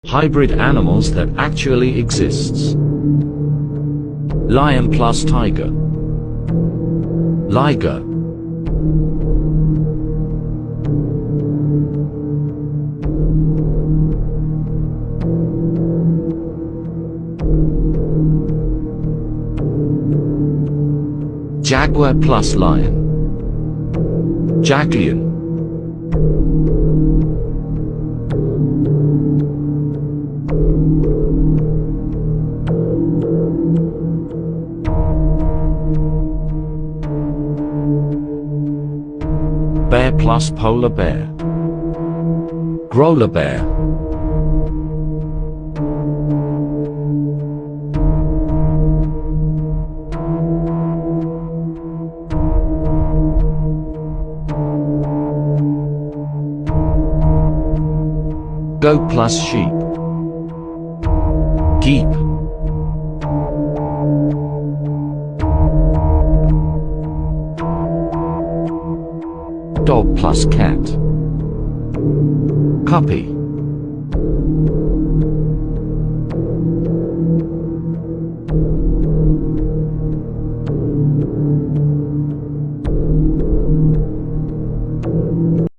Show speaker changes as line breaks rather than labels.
Hybrid animals that actually exists. Lion plus tiger. Liger. Jaguar plus lion. Jaglion. Bear plus polar bear. Growler bear. Goat plus sheep. Geep. Dog plus cat. Puppy.